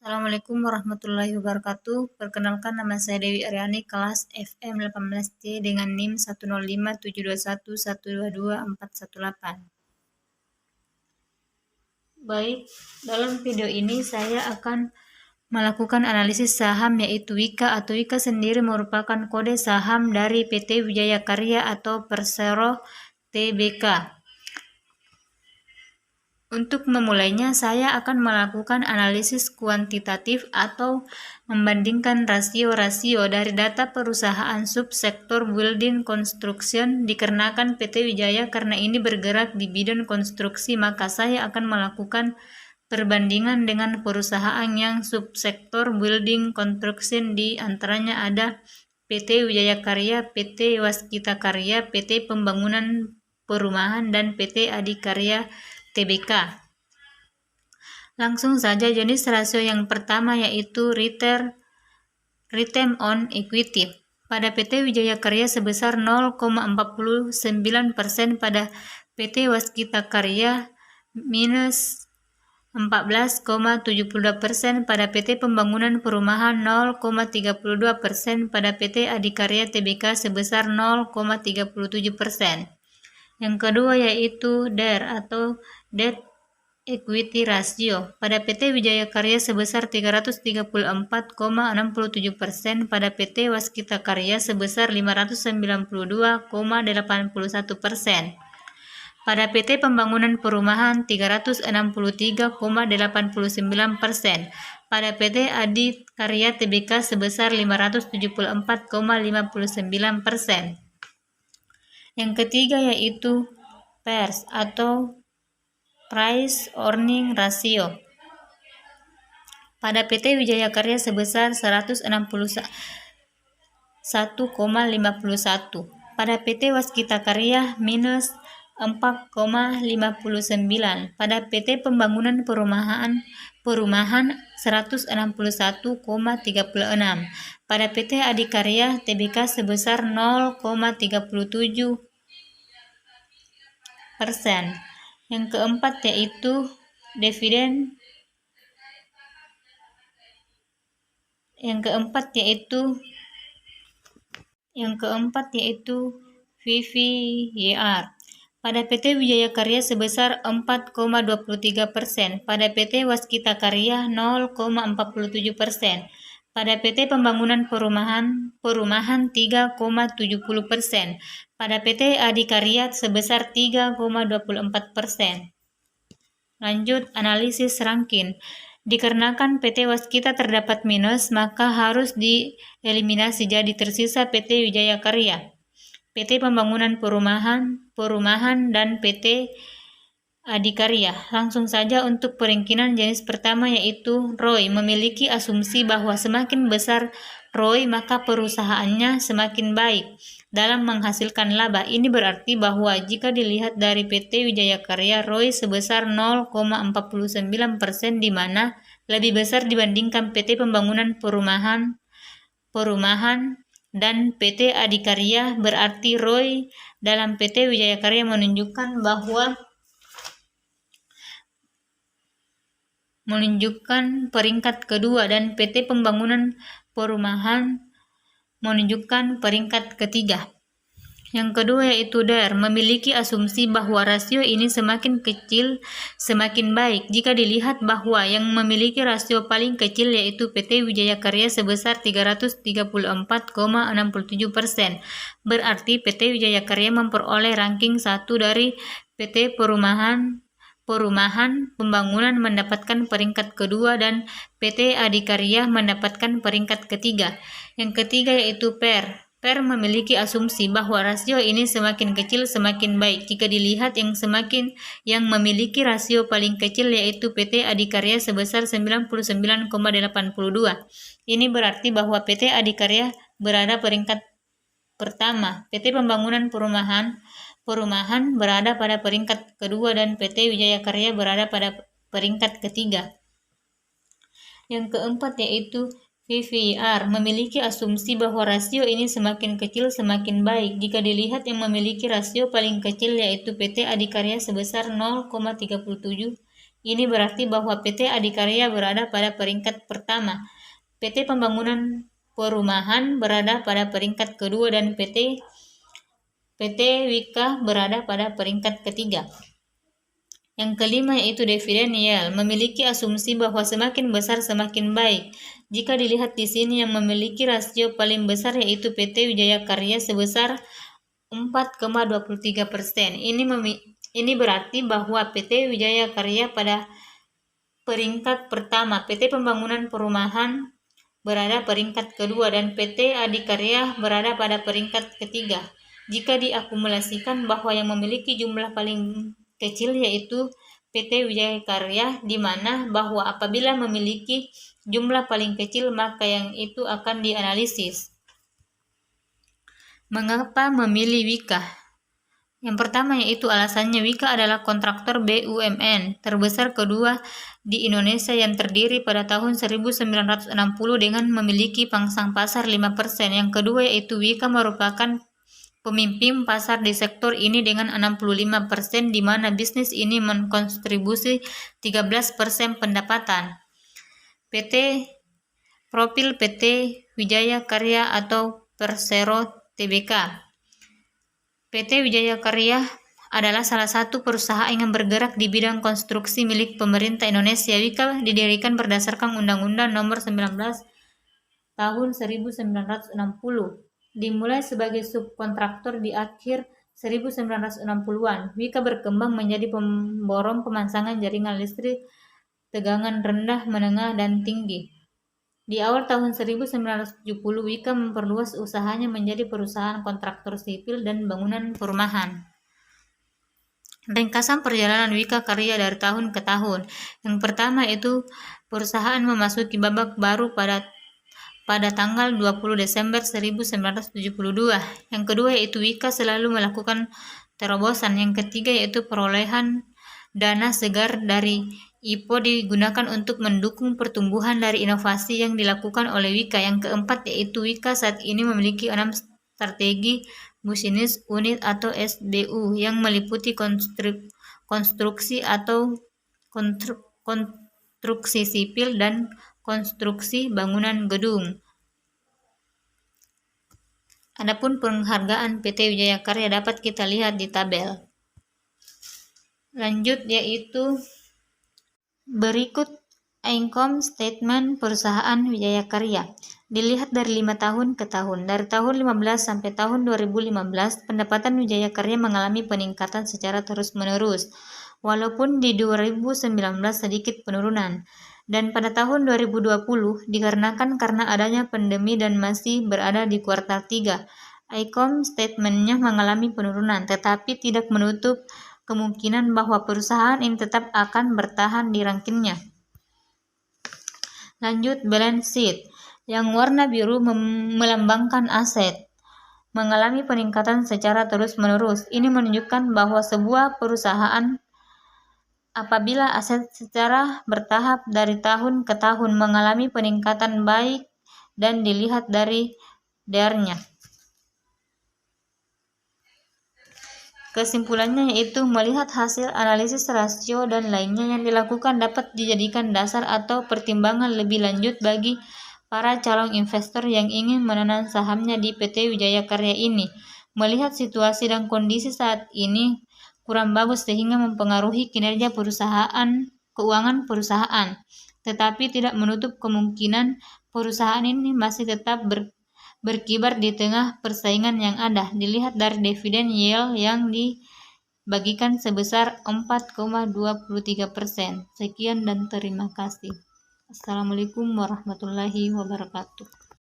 Assalamualaikum warahmatullahi wabarakatuh. Perkenalkan, nama saya Dewi Aryani, kelas FM 18C dengan NIM 1057221222418. Baik, dalam video ini saya akan melakukan analisis saham, yaitu WIKA atau WIKA sendiri merupakan kode saham dari PT Wijaya Karya atau Persero Tbk. Untuk memulainya, saya akan melakukan analisis kuantitatif atau membandingkan rasio-rasio dari data perusahaan subsektor building construction. Dikarenakan PT Wijaya karena ini bergerak di bidang konstruksi, maka saya akan melakukan perbandingan dengan perusahaan yang subsektor building construction. Di antaranya ada PT Wijaya Karya, PT Waskita Karya, PT Pembangunan Perumahan, dan PT Adikarya Tbk. Langsung saja, jenis rasio yang pertama yaitu return on equity. Pada PT Wijaya Karya sebesar 0,49%, pada PT Waskita Karya minus 14,72%, pada PT Pembangunan Perumahan 0,32%, pada PT Adikarya Tbk sebesar 0,37%. Yang kedua yaitu DER atau Debt Equity Ratio. Pada PT Wijaya Karya sebesar 334,67%, pada PT Waskita Karya sebesar 592,81%. Pada PT Pembangunan Perumahan 363,89%. Pada PT Adikarya Tbk sebesar 574,59%. Yang ketiga yaitu PERS atau Price Earning Ratio. Pada PT Wijaya Karya sebesar 161,51. Pada PT Waskita Karya minus 4,59. Pada PT Pembangunan Perumahan 161,36. Pada PT Adikarya Tbk sebesar 0,37%. Yang keempat yaitu dividen. Yang keempat yaitu VVYR. Pada PT Wijaya Karya sebesar 4,23%, pada PT Waskita Karya 0,47%, pada PT Pembangunan Perumahan 3,70%, pada PT Adikarya sebesar 3,24%. Lanjut analisis ranking. Dikarenakan PT Waskita terdapat minus, maka harus dieliminasi, jadi tersisa PT Wijaya Karya, PT Pembangunan Perumahan, dan PT Adikarya. Langsung saja untuk peringkinan jenis pertama yaitu ROI. Memiliki asumsi bahwa semakin besar ROI maka perusahaannya semakin baik dalam menghasilkan laba. Ini berarti bahwa jika dilihat dari PT Wijaya Karya, ROI sebesar 0,49%, di mana lebih besar dibandingkan PT Pembangunan Perumahan dan PT Adikarya. Berarti ROI dalam PT Wijaya Karya menunjukkan peringkat kedua, dan PT Pembangunan Perumahan menunjukkan peringkat ketiga. Yang kedua yaitu DER. Memiliki asumsi bahwa rasio ini semakin kecil semakin baik. Jika dilihat bahwa yang memiliki rasio paling kecil yaitu PT Wijaya Karya sebesar 334,67%. Berarti PT Wijaya Karya memperoleh ranking 1 dari PT Pembangunan mendapatkan peringkat kedua, dan PT Adikarya mendapatkan peringkat ketiga. Yang ketiga yaitu PER. PER memiliki asumsi bahwa rasio ini semakin kecil semakin baik. Jika dilihat yang memiliki rasio paling kecil yaitu PT Adikarya sebesar 99,82. Ini berarti bahwa PT Adikarya berada peringkat pertama, PT Pembangunan Perumahan berada pada peringkat kedua, dan PT Wijaya Karya berada pada peringkat ketiga. Yang keempat yaitu VVIR. Memiliki asumsi bahwa rasio ini semakin kecil semakin baik. Jika dilihat yang memiliki rasio paling kecil yaitu PT Adikarya sebesar 0,37, Ini berarti bahwa PT Adikarya berada pada peringkat pertama, PT Pembangunan Perumahan berada pada peringkat kedua, dan PT Wika berada pada peringkat ketiga. Yang kelima yaitu dividen yield, memiliki asumsi bahwa semakin besar semakin baik. Jika dilihat di sini, yang memiliki rasio paling besar yaitu PT Wijaya Karya sebesar 4,23%. Ini berarti bahwa PT Wijaya Karya pada peringkat pertama, PT Pembangunan Perumahan berada peringkat kedua, dan PT Adikarya berada pada peringkat ketiga. Jika diakumulasikan, bahwa yang memiliki jumlah paling kecil yaitu PT Wijaya Karya, di mana bahwa apabila memiliki jumlah paling kecil maka yang itu akan dianalisis. Mengapa memilih Wika? Yang pertama yaitu alasannya Wika adalah kontraktor BUMN terbesar kedua di Indonesia yang terdiri pada tahun 1960 dengan memiliki pangsang pasar 5%. Yang kedua yaitu Wika merupakan pemimpin pasar di sektor ini dengan 65%, di mana bisnis ini mengkontribusi 13% pendapatan. Profil PT Wijaya Karya atau Persero Tbk. PT Wijaya Karya adalah salah satu perusahaan yang bergerak di bidang konstruksi milik pemerintah Indonesia. Wika didirikan berdasarkan Undang-Undang Nomor 19 Tahun 1960. Dimulai sebagai subkontraktor di akhir 1960-an, Wika berkembang menjadi pemborong pemasangan jaringan listrik tegangan rendah, menengah, dan tinggi. Di awal tahun 1970, Wika memperluas usahanya menjadi perusahaan kontraktor sipil dan bangunan perumahan. Ringkasan perjalanan Wika Karya dari tahun ke tahun. Yang pertama itu perusahaan memasuki babak baru pada tanggal 20 Desember 1972. Yang kedua yaitu Wika selalu melakukan terobosan. Yang ketiga yaitu perolehan dana segar dari IPO digunakan untuk mendukung pertumbuhan dari inovasi yang dilakukan oleh Wika. Yang keempat yaitu Wika saat ini memiliki 6 strategi bisnis unit atau SBU yang meliputi konstruksi atau konstruksi sipil dan konstruksi bangunan gedung. Adapun penghargaan PT Wijaya Karya dapat kita lihat di tabel. Lanjut yaitu berikut income statement perusahaan Wijaya Karya. Dilihat dari 5 tahun ke tahun. Dari tahun 15 sampai tahun 2015, pendapatan Wijaya Karya mengalami peningkatan secara terus-menerus, walaupun di 2019 sedikit penurunan. Dan pada tahun 2020 dikarenakan karena adanya pandemi dan masih berada di kuartal 3, income statement-nya mengalami penurunan, tetapi tidak menutup kemungkinan bahwa perusahaan ini tetap akan bertahan di rankingnya. Lanjut balance sheet. Yang warna biru melambangkan aset mengalami peningkatan secara terus-menerus. Ini menunjukkan bahwa sebuah perusahaan apabila aset secara bertahap dari tahun ke tahun mengalami peningkatan baik dan dilihat dari DER-nya. Kesimpulannya yaitu melihat hasil analisis rasio dan lainnya yang dilakukan dapat dijadikan dasar atau pertimbangan lebih lanjut bagi para calon investor yang ingin menanam sahamnya di PT Wijaya Karya ini. Melihat situasi dan kondisi saat ini kurang bagus sehingga mempengaruhi kinerja keuangan perusahaan, tetapi tidak menutup kemungkinan perusahaan ini masih tetap berkibar di tengah persaingan yang ada. Dilihat dari dividen yield yang dibagikan sebesar 4,23%. Sekian dan terima kasih. Assalamualaikum warahmatullahi wabarakatuh.